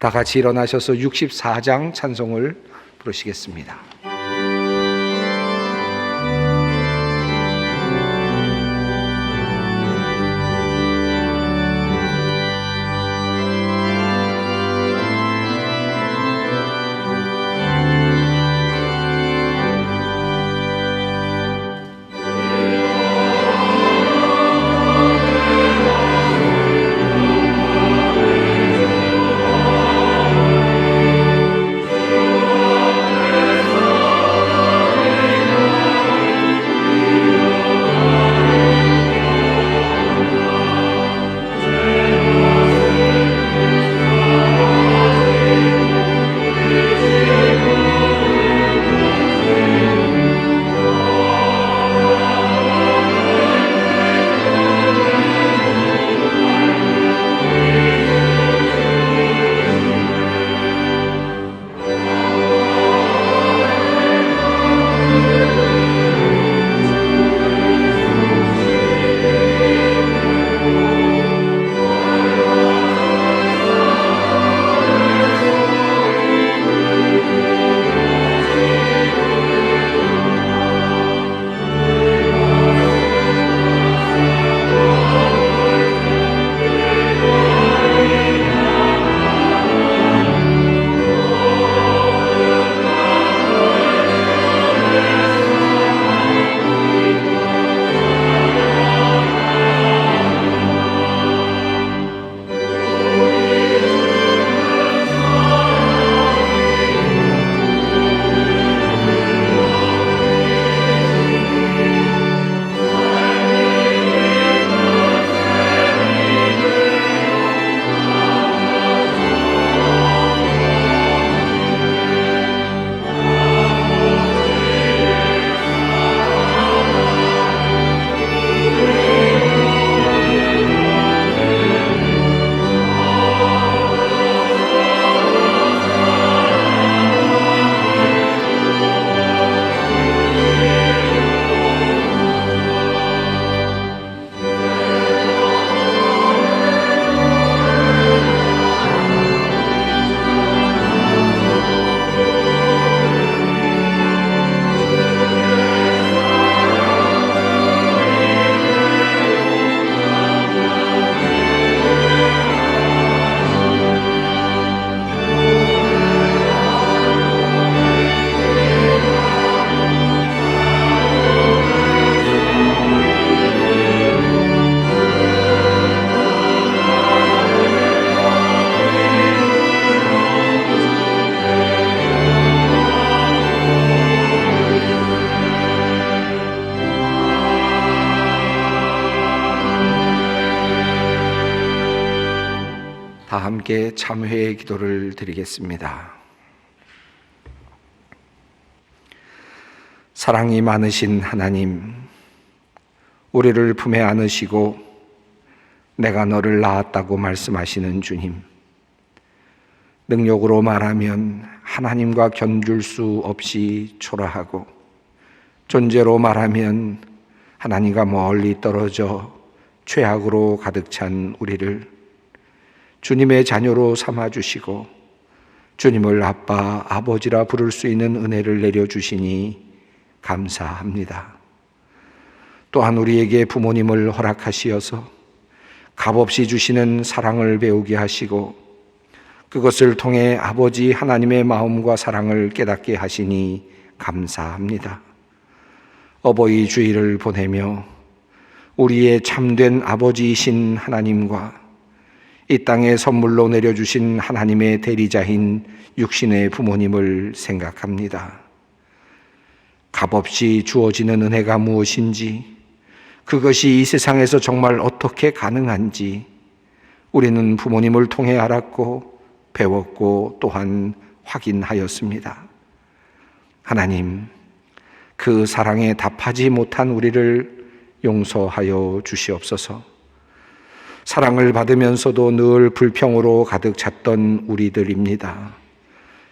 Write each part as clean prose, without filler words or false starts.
다 같이 일어나셔서 64장 찬송을 부르시겠습니다. 다 함께 참회의 기도를 드리겠습니다. 사랑이 많으신 하나님, 우리를 품에 안으시고 내가 너를 낳았다고 말씀하시는 주님, 능력으로 말하면 하나님과 견줄 수 없이 초라하고, 존재로 말하면 하나님과 멀리 떨어져 죄악으로 가득 찬 우리를 주님의 자녀로 삼아주시고 주님을 아빠, 아버지라 부를 수 있는 은혜를 내려주시니 감사합니다. 또한 우리에게 부모님을 허락하시어서 값없이 주시는 사랑을 배우게 하시고 그것을 통해 아버지 하나님의 마음과 사랑을 깨닫게 하시니 감사합니다. 어버이 주일을 보내며 우리의 참된 아버지이신 하나님과 이 땅에 선물로 내려주신 하나님의 대리자인 육신의 부모님을 생각합니다. 값없이 주어지는 은혜가 무엇인지, 그것이 이 세상에서 정말 어떻게 가능한지 우리는 부모님을 통해 알았고 배웠고 또한 확인하였습니다. 하나님, 그 사랑에 답하지 못한 우리를 용서하여 주시옵소서. 사랑을 받으면서도 늘 불평으로 가득 찼던 우리들입니다.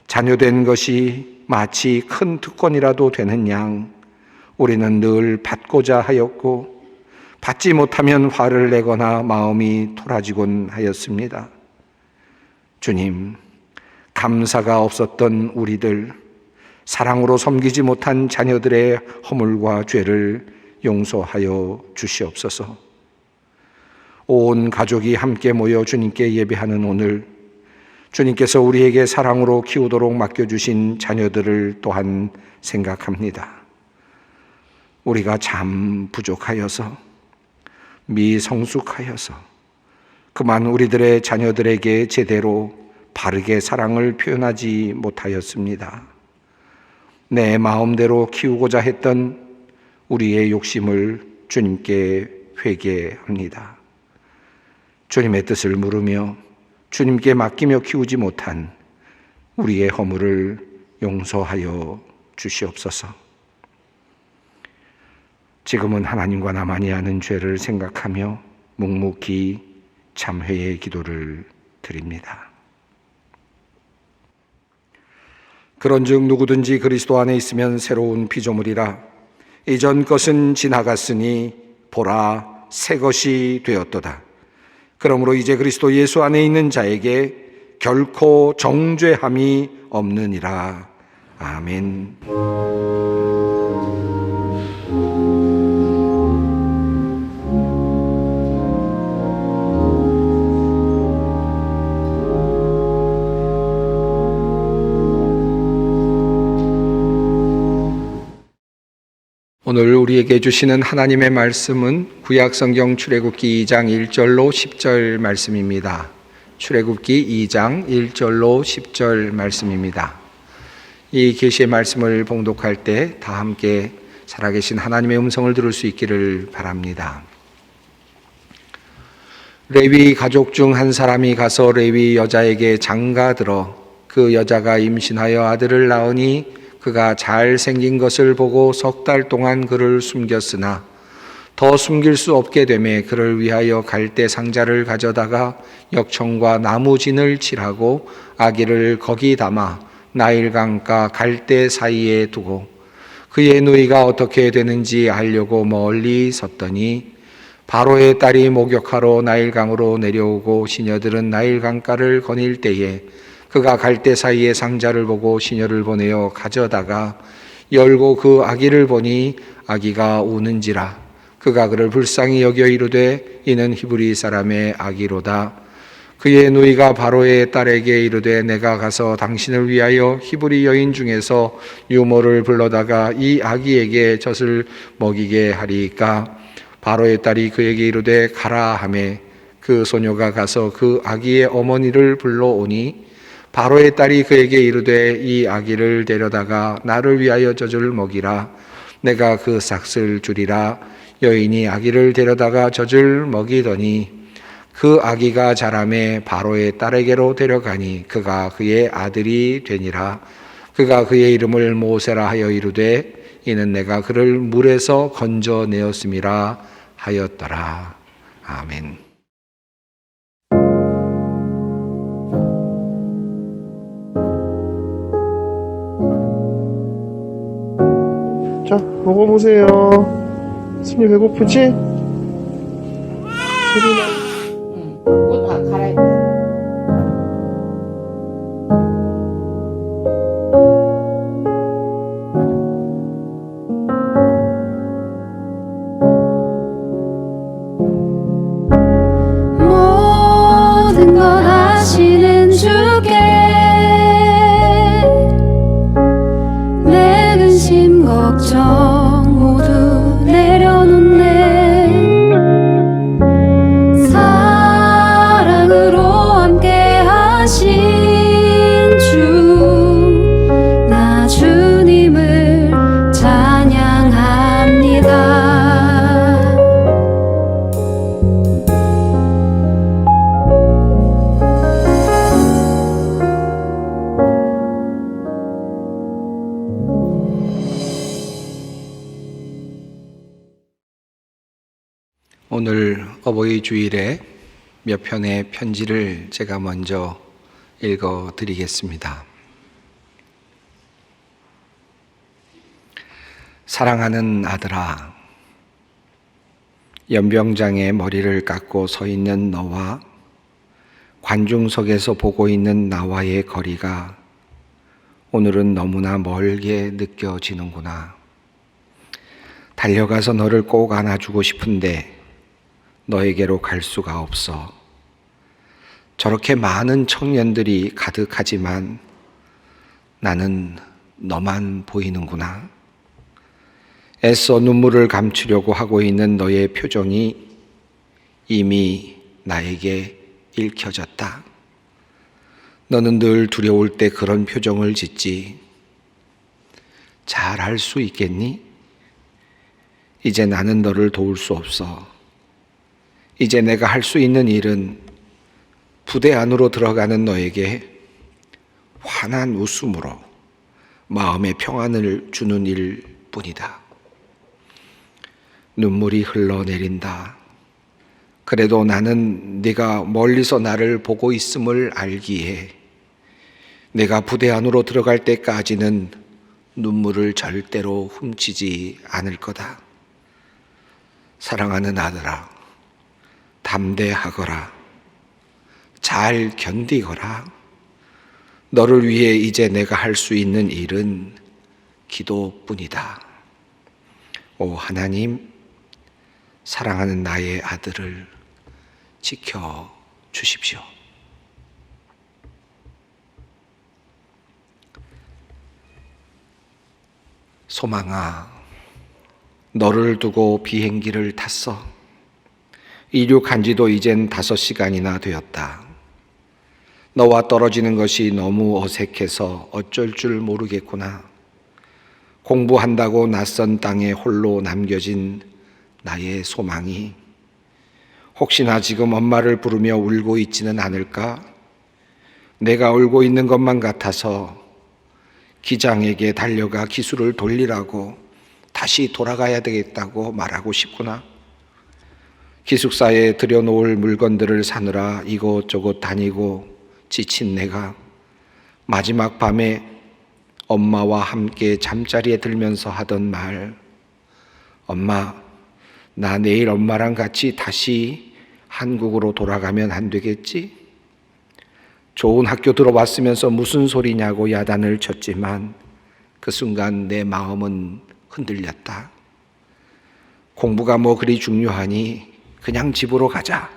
자녀된 것이 마치 큰 특권이라도 되는 양 우리는 늘 받고자 하였고 받지 못하면 화를 내거나 마음이 토라지곤 하였습니다. 주님, 감사가 없었던 우리들, 사랑으로 섬기지 못한 자녀들의 허물과 죄를 용서하여 주시옵소서. 온 가족이 함께 모여 주님께 예배하는 오늘, 주님께서 우리에게 사랑으로 키우도록 맡겨주신 자녀들을 또한 생각합니다. 우리가 참 부족하여서, 미성숙하여서 그만 우리들의 자녀들에게 제대로 바르게 사랑을 표현하지 못하였습니다. 내 마음대로 키우고자 했던 우리의 욕심을 주님께 회개합니다. 주님의 뜻을 물으며 주님께 맡기며 키우지 못한 우리의 허물을 용서하여 주시옵소서. 지금은 하나님과 나만이 아는 죄를 생각하며 묵묵히 참회의 기도를 드립니다. 그런즉 누구든지 그리스도 안에 있으면 새로운 피조물이라. 이전 것은 지나갔으니 보라, 새 것이 되었도다. 그러므로 이제 그리스도 예수 안에 있는 자에게 결코 정죄함이 없느니라. 아멘. 오늘 우리에게 주시는 하나님의 말씀은 구약성경 출애굽기 2장 1절로 10절 말씀입니다. 출애굽기 2장 1절로 10절 말씀입니다. 이 계시의 말씀을 봉독할 때 다 함께 살아계신 하나님의 음성을 들을 수 있기를 바랍니다. 레위 가족 중 한 사람이 가서 레위 여자에게 장가들어 그 여자가 임신하여 아들을 낳으니 그가 잘생긴 것을 보고 3달 동안 그를 숨겼으나 더 숨길 수 없게 되매 그를 위하여 갈대 상자를 가져다가 역청과 나무진을 칠하고 아기를 거기 담아 나일강가 갈대 사이에 두고 그의 누이가 어떻게 되는지 알려고 멀리 섰더니 바로의 딸이 목욕하러 나일강으로 내려오고 시녀들은 나일강가를 거닐 때에 그가 갈대 사이에 상자를 보고 시녀를 보내어 가져다가 열고 그 아기를 보니 아기가 우는지라. 그가 그를 불쌍히 여겨 이르되 이는 히브리 사람의 아기로다. 그의 누이가 바로의 딸에게 이르되 내가 가서 당신을 위하여 히브리 여인 중에서 유모를 불러다가 이 아기에게 젖을 먹이게 하리이까. 바로의 딸이 그에게 이르되 가라 하매 그 소녀가 가서 그 아기의 어머니를 불러오니 바로의 딸이 그에게 이르되 이 아기를 데려다가 나를 위하여 젖을 먹이라. 내가 그 삭을 주리라. 여인이 아기를 데려다가 젖을 먹이더니 그 아기가 자라매 바로의 딸에게로 데려가니 그가 그의 아들이 되니라. 그가 그의 이름을 모세라 하여 이르되 이는 내가 그를 물에서 건져내었음이라 하였더라. 아멘. 자, 먹어보세요. 순이 배고프지? 소리나. 옷 다 갈아입어. 모든 것 아시는 주께 내 근심 걱정 모두 내려놓네. 사랑으로 함께 하신 주, 나 주님을 찬양합니다. 오늘 어버이 주일에 몇 편의 편지를 제가 먼저 읽어 드리겠습니다. 사랑하는 아들아, 연병장에 머리를 깎고 서 있는 너와 관중석에서 보고 있는 나와의 거리가 오늘은 너무나 멀게 느껴지는구나. 달려가서 너를 꼭 안아주고 싶은데 너에게로 갈 수가 없어. 저렇게 많은 청년들이 가득하지만 나는 너만 보이는구나. 애써 눈물을 감추려고 하고 있는 너의 표정이 이미 나에게 읽혀졌다. 너는 늘 두려울 때 그런 표정을 짓지. 잘할 수 있겠니? 이제 나는 너를 도울 수 없어. 이제 내가 할 수 있는 일은 부대 안으로 들어가는 너에게 환한 웃음으로 마음의 평안을 주는 일뿐이다. 눈물이 흘러내린다. 그래도 나는 네가 멀리서 나를 보고 있음을 알기에 내가 부대 안으로 들어갈 때까지는 눈물을 절대로 훔치지 않을 거다. 사랑하는 아들아, 담대하거라. 잘 견디거라. 너를 위해 이제 내가 할 수 있는 일은 기도뿐이다. 오 하나님, 사랑하는 나의 아들을 지켜 주십시오. 소망아, 너를 두고 비행기를 탔어. 이륙한 지도 이젠 5시간이나 되었다. 너와 떨어지는 것이 너무 어색해서 어쩔 줄 모르겠구나. 공부한다고 낯선 땅에 홀로 남겨진 나의 소망이 혹시나 지금 엄마를 부르며 울고 있지는 않을까? 내가 울고 있는 것만 같아서 기장에게 달려가 기술을 돌리라고 다시 돌아가야 되겠다고 말하고 싶구나. 기숙사에 들여놓을 물건들을 사느라 이곳저곳 다니고 지친 내가 마지막 밤에 엄마와 함께 잠자리에 들면서 하던 말, 엄마, 나 내일 엄마랑 같이 다시 한국으로 돌아가면 안 되겠지? 좋은 학교 들어왔으면서 무슨 소리냐고 야단을 쳤지만 그 순간 내 마음은 흔들렸다. 공부가 뭐 그리 중요하니 그냥 집으로 가자.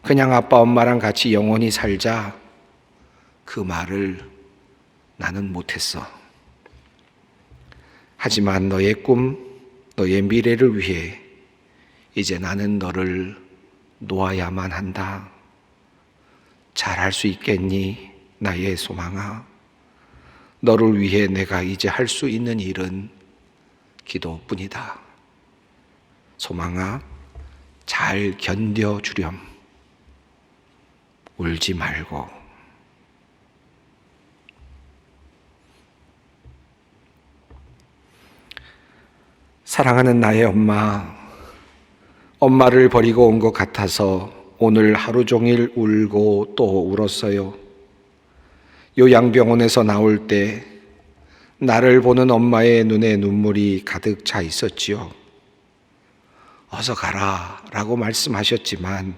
그냥 아빠 엄마랑 같이 영원히 살자. 그 말을 나는 못했어. 하지만 너의 꿈, 너의 미래를 위해 이제 나는 너를 놓아야만 한다. 잘할 수 있겠니, 나의 소망아? 너를 위해 내가 이제 할 수 있는 일은 기도뿐이다. 소망아, 잘 견뎌주렴. 울지 말고. 사랑하는 나의 엄마, 엄마를 버리고 온 것 같아서 오늘 하루 종일 울고 또 울었어요. 요양병원에서 나올 때 나를 보는 엄마의 눈에 눈물이 가득 차 있었지요. 어서 가라 라고 말씀하셨지만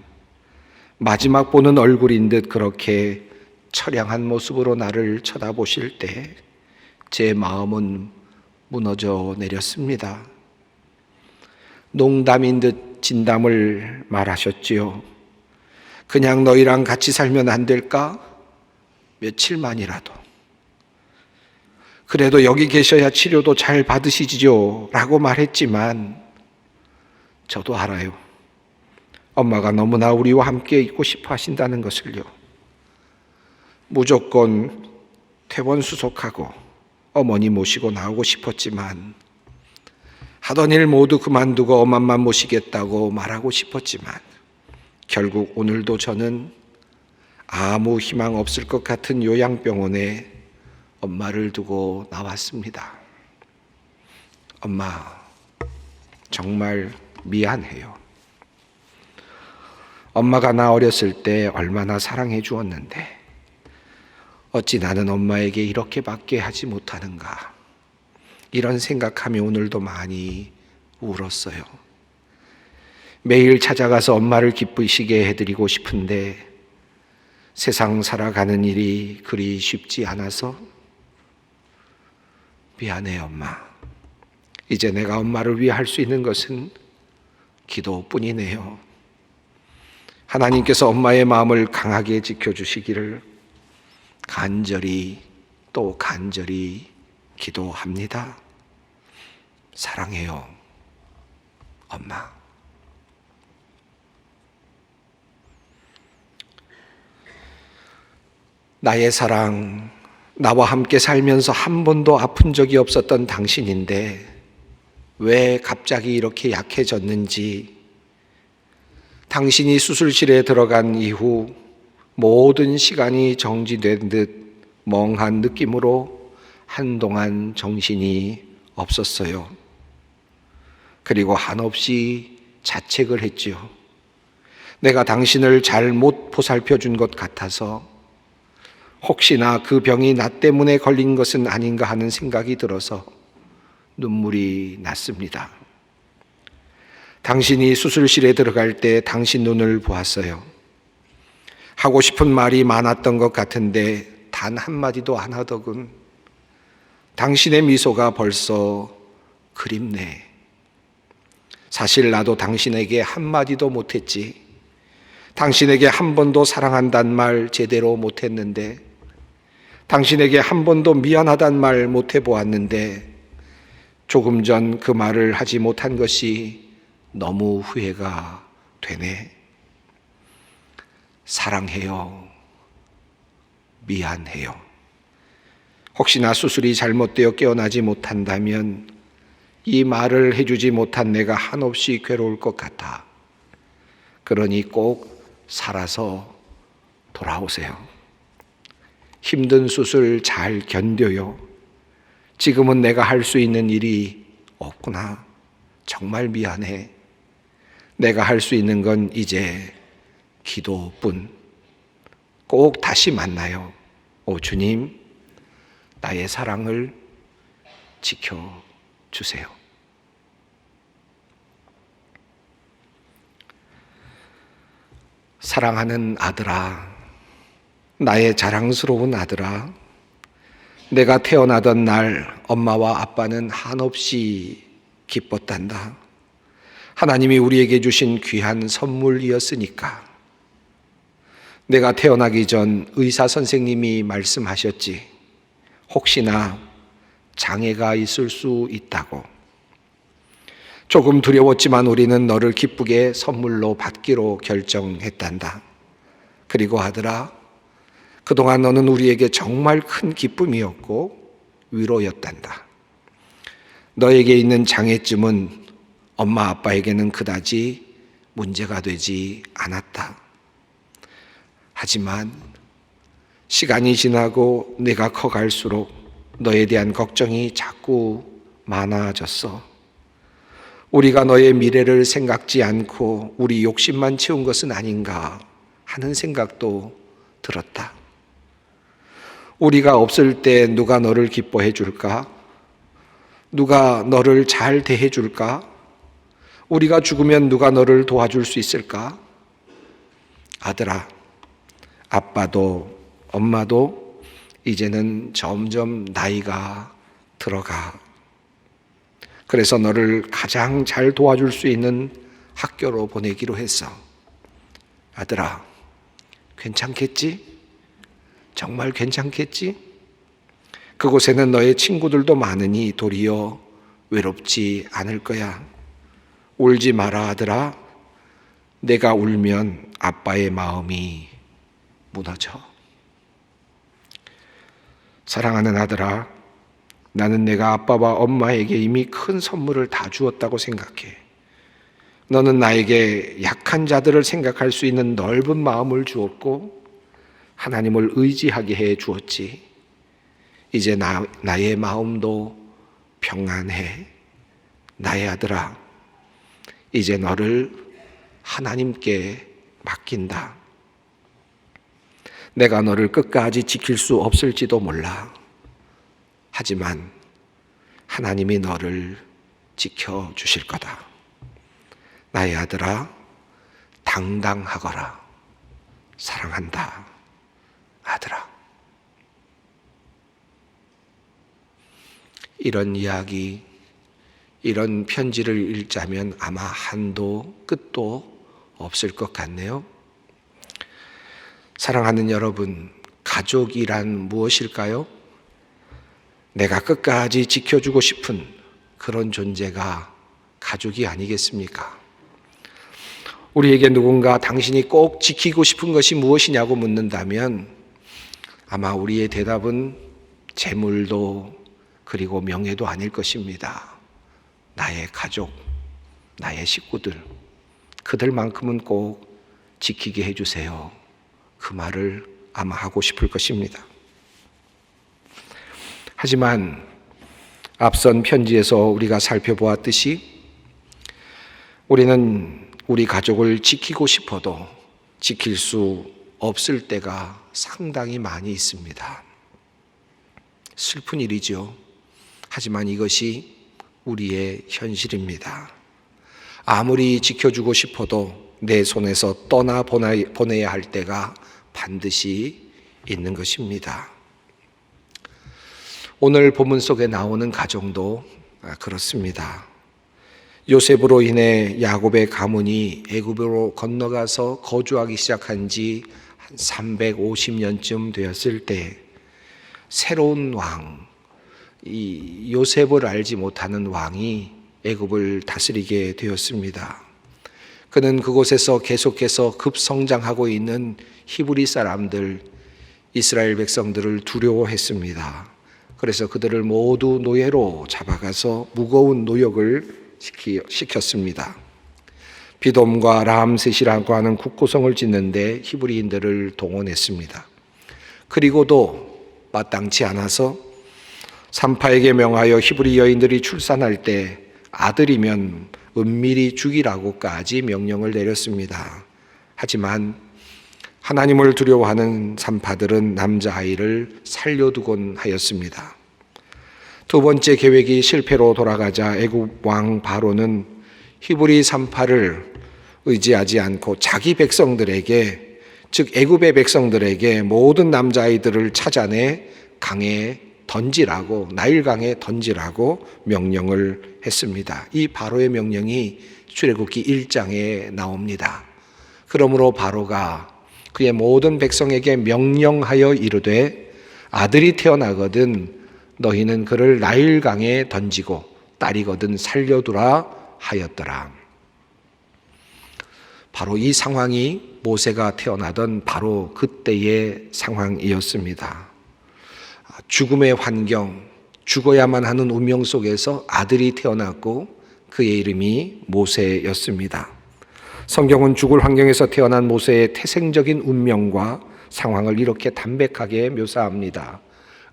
마지막 보는 얼굴인 듯 그렇게 처량한 모습으로 나를 쳐다보실 때 제 마음은 무너져 내렸습니다. 농담인 듯 진담을 말하셨지요. 그냥 너희랑 같이 살면 안 될까? 며칠만이라도. 그래도 여기 계셔야 치료도 잘 받으시지요 라고 말했지만 저도 알아요. 엄마가 너무나 우리와 함께 있고 싶어 하신다는 것을요. 무조건 퇴원 수속하고 어머니 모시고 나오고 싶었지만 하던 일 모두 그만두고 엄마만 모시겠다고 말하고 싶었지만 결국 오늘도 저는 아무 희망 없을 것 같은 요양병원에 엄마를 두고 나왔습니다. 엄마, 정말 미안해요. 엄마가 나 어렸을 때 얼마나 사랑해 주었는데 어찌 나는 엄마에게 이렇게밖에 하지 못하는가. 이런 생각하며 오늘도 많이 울었어요. 매일 찾아가서 엄마를 기쁘시게 해드리고 싶은데 세상 살아가는 일이 그리 쉽지 않아서 미안해, 엄마. 이제 내가 엄마를 위해 할 수 있는 것은 기도뿐이네요. 하나님께서 엄마의 마음을 강하게 지켜주시기를 간절히 또 간절히 기도합니다. 사랑해요, 엄마. 나의 사랑, 나와 함께 살면서 한 번도 아픈 적이 없었던 당신인데 왜 갑자기 이렇게 약해졌는지, 당신이 수술실에 들어간 이후 모든 시간이 정지된 듯 멍한 느낌으로 한동안 정신이 없었어요. 그리고 한없이 자책을 했지요. 내가 당신을 잘 못 보살펴 준 것 같아서 혹시나 그 병이 나 때문에 걸린 것은 아닌가 하는 생각이 들어서 눈물이 났습니다. 당신이 수술실에 들어갈 때 당신 눈을 보았어요. 하고 싶은 말이 많았던 것 같은데 단 한마디도 안 하더군. 당신의 미소가 벌써 그립네. 사실 나도 당신에게 한마디도 못했지. 당신에게 한 번도 사랑한단 말 제대로 못했는데, 당신에게 한 번도 미안하단 말 못해보았는데, 조금 전 그 말을 하지 못한 것이 너무 후회가 되네. 사랑해요. 미안해요. 혹시나 수술이 잘못되어 깨어나지 못한다면 이 말을 해주지 못한 내가 한없이 괴로울 것 같아. 그러니 꼭 살아서 돌아오세요. 힘든 수술 잘 견뎌요. 지금은 내가 할 수 있는 일이 없구나. 정말 미안해. 내가 할 수 있는 건 이제 기도뿐. 꼭 다시 만나요. 오 주님, 나의 사랑을 지켜주세요. 사랑하는 아들아, 나의 자랑스러운 아들아, 내가 태어나던 날 엄마와 아빠는 한없이 기뻤단다. 하나님이 우리에게 주신 귀한 선물이었으니까. 내가 태어나기 전 의사 선생님이 말씀하셨지. 혹시나 장애가 있을 수 있다고. 조금 두려웠지만 우리는 너를 기쁘게 선물로 받기로 결정했단다. 그리고 아들아, 그동안 너는 우리에게 정말 큰 기쁨이었고 위로였단다. 너에게 있는 장애쯤은 엄마 아빠에게는 그다지 문제가 되지 않았다. 하지만 시간이 지나고 내가 커갈수록 너에 대한 걱정이 자꾸 많아졌어. 우리가 너의 미래를 생각지 않고 우리 욕심만 채운 것은 아닌가 하는 생각도 들었다. 우리가 없을 때 누가 너를 기뻐해 줄까? 누가 너를 잘 대해 줄까? 우리가 죽으면 누가 너를 도와줄 수 있을까? 아들아, 아빠도 엄마도 이제는 점점 나이가 들어가. 그래서 너를 가장 잘 도와줄 수 있는 학교로 보내기로 했어. 아들아, 괜찮겠지? 정말 괜찮겠지? 그곳에는 너의 친구들도 많으니 도리어 외롭지 않을 거야. 울지 마라, 아들아. 내가 울면 아빠의 마음이 무너져. 사랑하는 아들아, 나는 내가 아빠와 엄마에게 이미 큰 선물을 다 주었다고 생각해. 너는 나에게 약한 자들을 생각할 수 있는 넓은 마음을 주었고 하나님을 의지하게 해 주었지. 이제 나의 마음도 평안해. 나의 아들아, 이제 너를 하나님께 맡긴다. 내가 너를 끝까지 지킬 수 없을지도 몰라. 하지만 하나님이 너를 지켜주실 거다. 나의 아들아, 당당하거라. 사랑한다. 아들아. 이런 이야기, 이런 편지를 읽자면 아마 한도 끝도 없을 것 같네요. 사랑하는 여러분, 가족이란 무엇일까요? 내가 끝까지 지켜주고 싶은 그런 존재가 가족이 아니겠습니까? 우리에게 누군가 당신이 꼭 지키고 싶은 것이 무엇이냐고 묻는다면 아마 우리의 대답은 재물도 그리고 명예도 아닐 것입니다. 나의 가족, 나의 식구들, 그들만큼은 꼭 지키게 해주세요. 그 말을 아마 하고 싶을 것입니다. 하지만 앞선 편지에서 우리가 살펴보았듯이 우리는 우리 가족을 지키고 싶어도 지킬 수 없을 때가 상당히 많이 있습니다. 슬픈 일이죠. 하지만 이것이 우리의 현실입니다. 아무리 지켜주고 싶어도 내 손에서 떠나 보내야 할 때가 반드시 있는 것입니다. 오늘 본문 속에 나오는 가정도 그렇습니다. 요셉으로 인해 야곱의 가문이 애굽으로 건너가서 거주하기 시작한 지 한 350년쯤 되었을 때 새로운 왕, 이 요셉을 알지 못하는 왕이 애굽을 다스리게 되었습니다. 그는 그곳에서 계속해서 급성장하고 있는 히브리 사람들, 이스라엘 백성들을 두려워했습니다. 그래서 그들을 모두 노예로 잡아가서 무거운 노역을 시켰습니다. 비돔과 람셋이라고 하는 국고성을 짓는데 히브리인들을 동원했습니다. 그리고도 마땅치 않아서 산파에게 명하여 히브리 여인들이 출산할 때 아들이면 은밀히 죽이라고까지 명령을 내렸습니다. 하지만 하나님을 두려워하는 산파들은 남자아이를 살려두곤 하였습니다. 두 번째 계획이 실패로 돌아가자 애굽 왕 바로는 히브리 산파를 의지하지 않고 자기 백성들에게, 즉 애굽의 백성들에게 모든 남자아이들을 찾아내 강에 던지라고, 나일강에 던지라고 명령을 했습니다. 이 바로의 명령이 출애굽기 1장에 나옵니다. 그러므로 바로가 그의 모든 백성에게 명령하여 이르되 아들이 태어나거든 너희는 그를 나일강에 던지고 딸이거든 살려두라 하였더라. 바로 이 상황이 모세가 태어나던 바로 그때의 상황이었습니다. 죽음의 환경, 죽어야만 하는 운명 속에서 아들이 태어났고 그의 이름이 모세였습니다. 성경은 죽을 환경에서 태어난 모세의 태생적인 운명과 상황을 이렇게 담백하게 묘사합니다.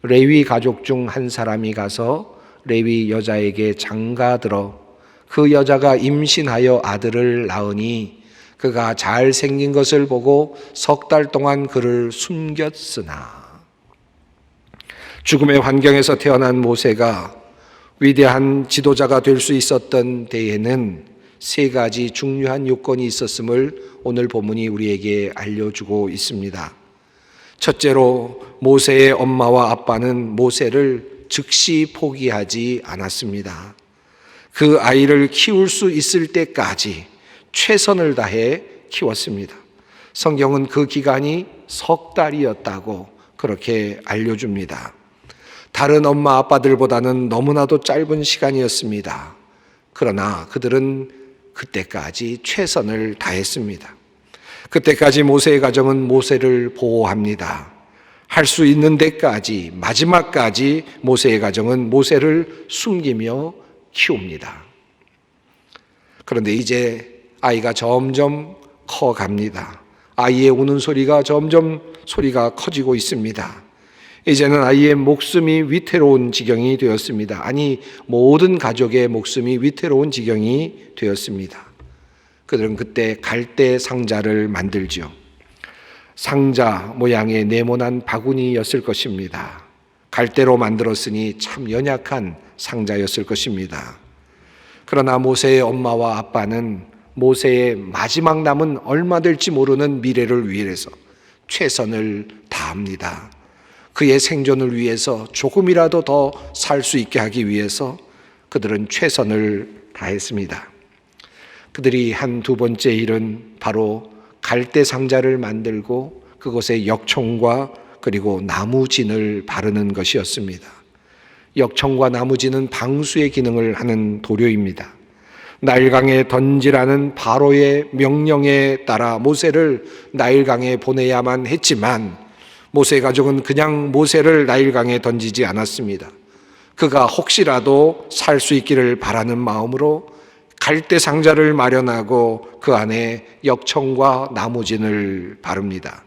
레위 가족 중 한 사람이 가서 레위 여자에게 장가들어 그 여자가 임신하여 아들을 낳으니 그가 잘생긴 것을 보고 3달 동안 그를 숨겼으나. 죽음의 환경에서 태어난 모세가 위대한 지도자가 될 수 있었던 때에는 3가지 중요한 요건이 있었음을 오늘 본문이 우리에게 알려주고 있습니다. 첫째로 모세의 엄마와 아빠는 모세를 즉시 포기하지 않았습니다. 그 아이를 키울 수 있을 때까지 최선을 다해 키웠습니다. 성경은 그 기간이 3달이었다고 그렇게 알려줍니다. 다른 엄마 아빠들보다는 너무나도 짧은 시간이었습니다. 그러나 그들은 그때까지 최선을 다했습니다. 그때까지 모세의 가정은 모세를 보호합니다. 할 수 있는 데까지, 마지막까지 모세의 가정은 모세를 숨기며 키웁니다. 그런데 이제 아이가 점점 커갑니다. 아이의 우는 소리가 점점 소리가 커지고 있습니다. 이제는 아이의 목숨이 위태로운 지경이 되었습니다. 아니, 모든 가족의 목숨이 위태로운 지경이 되었습니다. 그들은 그때 갈대 상자를 만들죠. 상자 모양의 네모난 바구니였을 것입니다. 갈대로 만들었으니 참 연약한 상자였을 것입니다. 그러나 모세의 엄마와 아빠는 모세의 마지막 남은 얼마 될지 모르는 미래를 위해서 최선을 다합니다. 그의 생존을 위해서 조금이라도 더 살 수 있게 하기 위해서 그들은 최선을 다했습니다. 그들이 한 두 번째 일은 바로 갈대 상자를 만들고 그곳에 역청과 그리고 나무진을 바르는 것이었습니다. 역청과 나무진은 방수의 기능을 하는 도료입니다. 나일강에 던지라는 바로의 명령에 따라 모세를 나일강에 보내야만 했지만 모세 가족은 그냥 모세를 나일강에 던지지 않았습니다. 그가 혹시라도 살 수 있기를 바라는 마음으로 갈대 상자를 마련하고 그 안에 역청과 나무진을 바릅니다.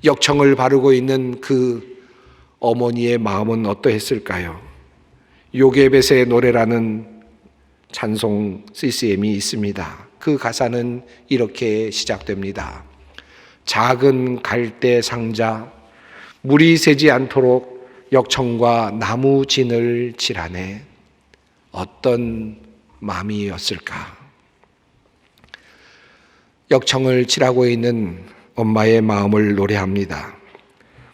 역청을 바르고 있는 그 어머니의 마음은 어떠했을까요? 요게벳의 노래라는 찬송 CCM이 있습니다. 그 가사는 이렇게 시작됩니다. 작은 갈대 상자, 물이 새지 않도록 역청과 나무진을 칠하네. 어떤 마음이었을까? 역청을 칠하고 있는 엄마의 마음을 노래합니다.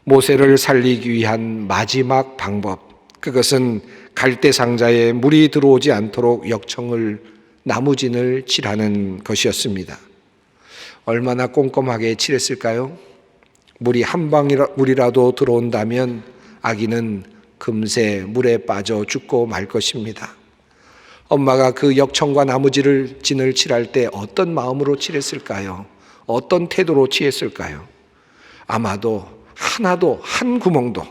모세를 살리기 위한 마지막 방법, 그것은 갈대 상자에 물이 들어오지 않도록 역청을 나무진을 칠하는 것이었습니다. 얼마나 꼼꼼하게 칠했을까요? 물이 한 방울이라도 들어온다면 아기는 금세 물에 빠져 죽고 말 것입니다. 엄마가 그 역청과 나무진을 칠할 때 어떤 마음으로 칠했을까요? 어떤 태도로 칠했을까요? 아마도 하나도 한 구멍도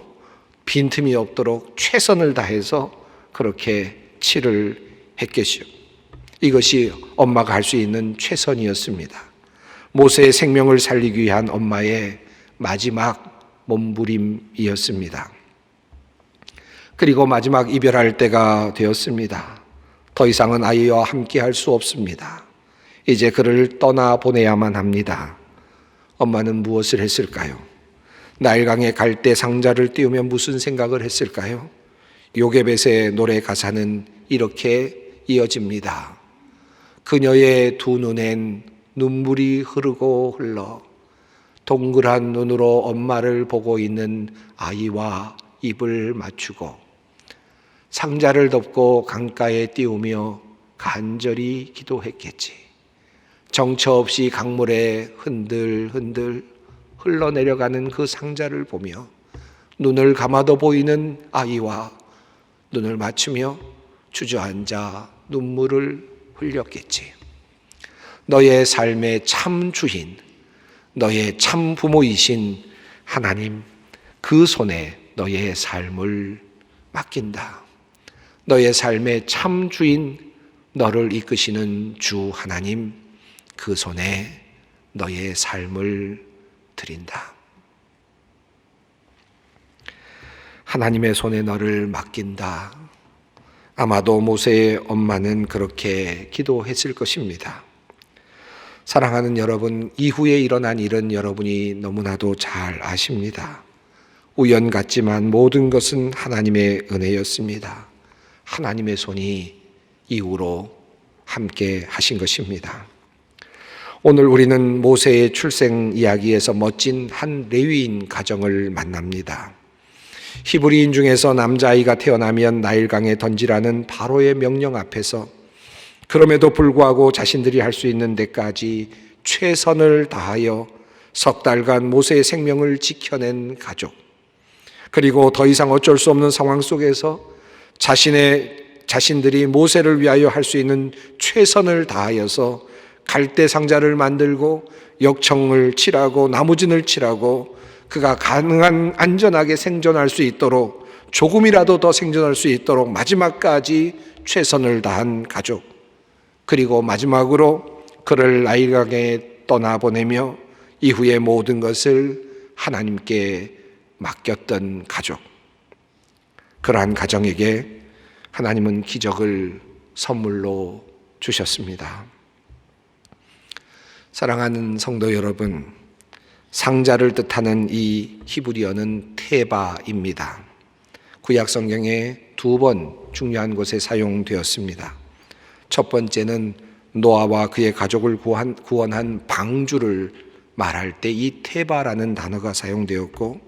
빈틈이 없도록 최선을 다해서 그렇게 칠을 했겠죠. 이것이 엄마가 할 수 있는 최선이었습니다. 모세의 생명을 살리기 위한 엄마의 마지막 몸부림이었습니다. 그리고 마지막 이별할 때가 되었습니다. 더 이상은 아이와 함께 할 수 없습니다. 이제 그를 떠나보내야만 합니다. 엄마는 무엇을 했을까요? 나일강에 갈대 상자를 띄우며 무슨 생각을 했을까요? 요게벳의 노래 가사는 이렇게 이어집니다. 그녀의 두 눈엔 눈물이 흐르고 흘러 동그란 눈으로 엄마를 보고 있는 아이와 입을 맞추고 상자를 덮고 강가에 띄우며 간절히 기도했겠지. 정처 없이 강물에 흔들흔들 흘러내려가는 그 상자를 보며 눈을 감아도 보이는 아이와 눈을 맞추며 주저앉아 눈물을 흘렸겠지. 너의 삶의 참 주인, 너의 참 부모이신 하나님, 그 손에 너의 삶을 맡긴다. 너의 삶의 참 주인, 너를 이끄시는 주 하나님, 그 손에 너의 삶을 드린다. 하나님의 손에 너를 맡긴다. 아마도 모세의 엄마는 그렇게 기도했을 것입니다. 사랑하는 여러분, 이후에 일어난 일은 여러분이 너무나도 잘 아십니다. 우연 같지만 모든 것은 하나님의 은혜였습니다. 하나님의 손이 이후로 함께 하신 것입니다. 오늘 우리는 모세의 출생 이야기에서 멋진 한 레위인 가정을 만납니다. 히브리인 중에서 남자아이가 태어나면 나일강에 던지라는 바로의 명령 앞에서 그럼에도 불구하고 자신들이 할 수 있는 데까지 최선을 다하여 석 달간 모세의 생명을 지켜낸 가족, 그리고 더 이상 어쩔 수 없는 상황 속에서 자신들이 모세를 위하여 할 수 있는 최선을 다하여서 갈대 상자를 만들고 역청을 칠하고 나무진을 칠하고 그가 가능한 안전하게 생존할 수 있도록, 조금이라도 더 생존할 수 있도록 마지막까지 최선을 다한 가족, 그리고 마지막으로 그를 나일강에 떠나보내며 이후의 모든 것을 하나님께 맡겼던 가족, 그러한 가정에게 하나님은 기적을 선물로 주셨습니다. 사랑하는 성도 여러분, 상자를 뜻하는 이 히브리어는 테바입니다. 구약 성경에 두 번 중요한 곳에 사용되었습니다. 첫 번째는 노아와 그의 가족을 구원한 방주를 말할 때 이 테바라는 단어가 사용되었고,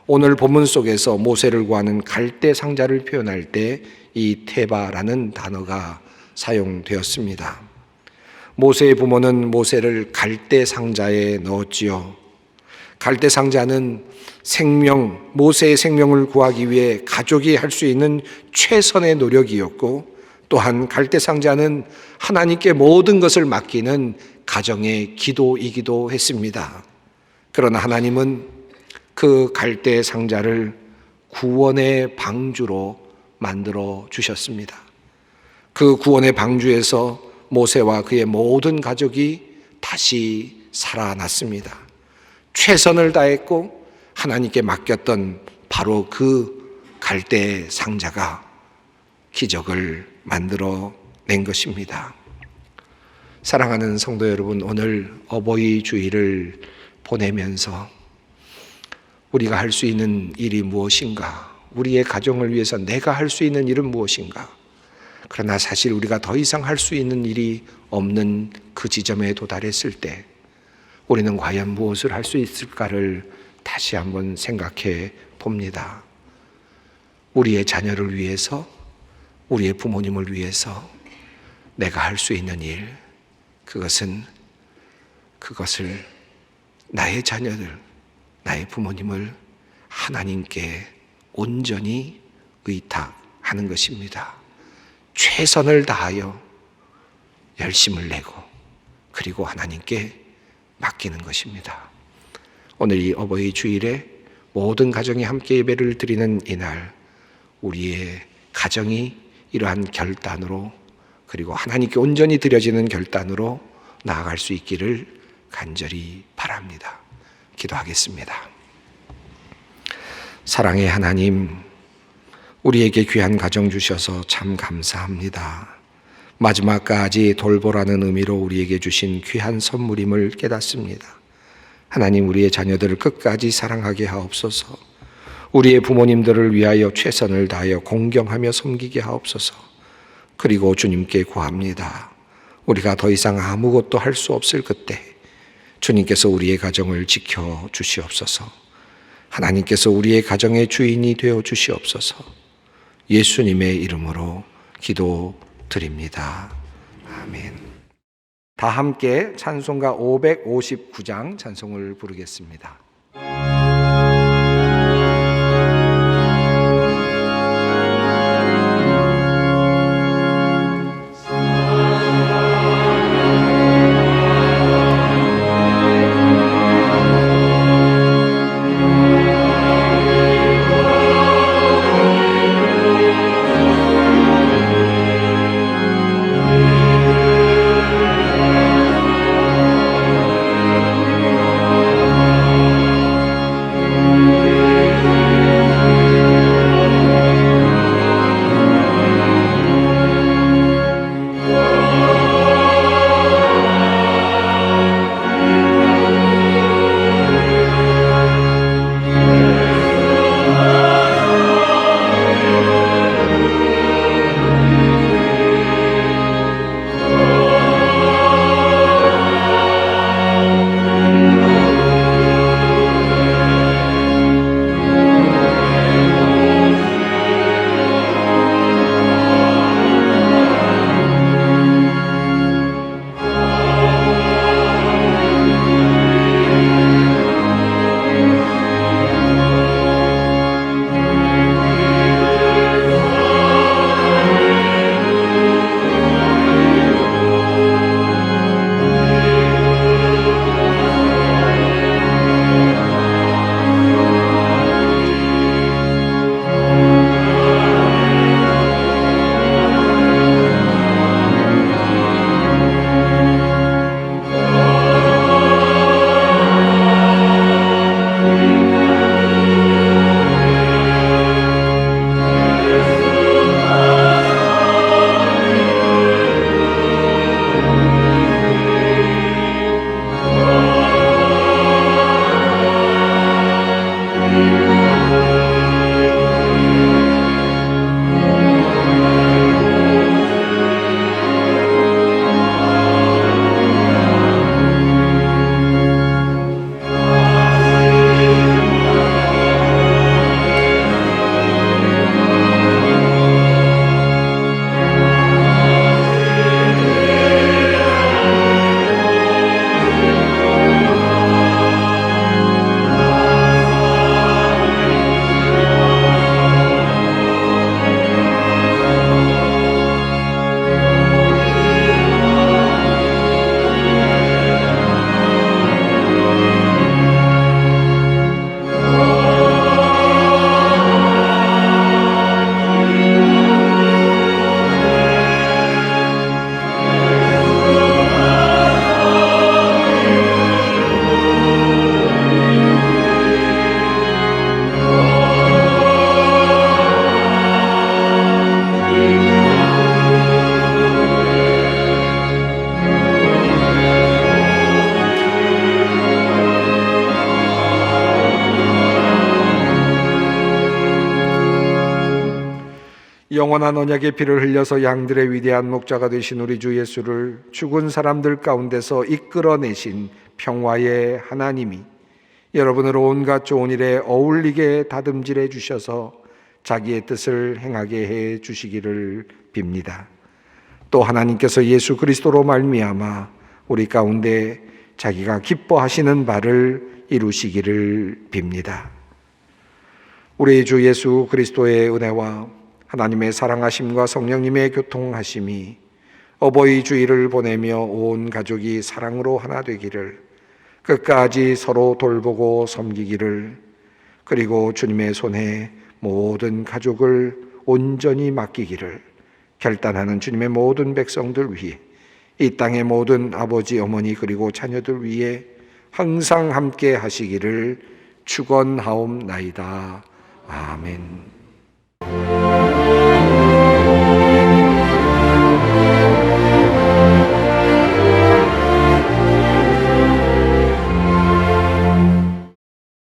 오늘 본문 속에서 모세를 구하는 갈대 상자를 표현할 때 이 테바라는 단어가 사용되었습니다. 모세의 부모는 모세를 갈대 상자에 넣었지요. 갈대 상자는 모세의 생명을 구하기 위해 가족이 할 수 있는 최선의 노력이었고, 또한 갈대 상자는 하나님께 모든 것을 맡기는 가정의 기도이기도 했습니다. 그러나 하나님은 그 갈대 상자를 구원의 방주로 만들어 주셨습니다. 그 구원의 방주에서 모세와 그의 모든 가족이 다시 살아났습니다. 최선을 다했고 하나님께 맡겼던 바로 그 갈대 상자가 기적을 만들어 낸 것입니다. 사랑하는 성도 여러분, 오늘 어버이 주일을 보내면서 우리가 할 수 있는 일이 무엇인가? 우리의 가정을 위해서 내가 할 수 있는 일은 무엇인가? 그러나 사실 우리가 더 이상 할 수 있는 일이 없는 그 지점에 도달했을 때 우리는 과연 무엇을 할 수 있을까를 다시 한번 생각해 봅니다. 우리의 자녀를 위해서, 우리의 부모님을 위해서 내가 할 수 있는 일, 그것을 나의 자녀들, 나의 부모님을 하나님께 온전히 의탁하는 것입니다. 최선을 다하여 열심을 내고 그리고 하나님께 맡기는 것입니다. 오늘 이 어버이 주일에 모든 가정이 함께 예배를 드리는 이날, 우리의 가정이 이러한 결단으로, 그리고 하나님께 온전히 드려지는 결단으로 나아갈 수 있기를 간절히 바랍니다. 기도하겠습니다. 사랑의 하나님, 우리에게 귀한 가정 주셔서 참 감사합니다. 마지막까지 돌보라는 의미로 우리에게 주신 귀한 선물임을 깨닫습니다. 하나님, 우리의 자녀들을 끝까지 사랑하게 하옵소서. 우리의 부모님들을 위하여 최선을 다하여 공경하며 섬기게 하옵소서. 그리고 주님께 구합니다. 우리가 더 이상 아무것도 할 수 없을 그때 주님께서 우리의 가정을 지켜 주시옵소서. 하나님께서 우리의 가정의 주인이 되어 주시옵소서. 예수님의 이름으로 기도드립니다. 아멘. 다 함께 찬송가 559장 찬송을 부르겠습니다. 영원한 언약의 피를 흘려서 양들의 위대한 목자가 되신 우리 주 예수를 죽은 사람들 가운데서 이끌어내신 평화의 하나님이 여러분을 온갖 좋은 일에 어울리게 다듬질해 주셔서 자기의 뜻을 행하게 해 주시기를 빕니다. 또 하나님께서 예수 그리스도로 말미암아 우리 가운데 자기가 기뻐하시는 바를 이루시기를 빕니다. 우리 주 예수 그리스도의 은혜와 하나님의 사랑하심과 성령님의 교통하심이 어버이 주일을 보내며 온 가족이 사랑으로 하나 되기를, 끝까지 서로 돌보고 섬기기를, 그리고 주님의 손에 모든 가족을 온전히 맡기기를 결단하는 주님의 모든 백성들 위해, 이 땅의 모든 아버지, 어머니 그리고 자녀들 위해 항상 함께 하시기를 축원하옵나이다. 아멘.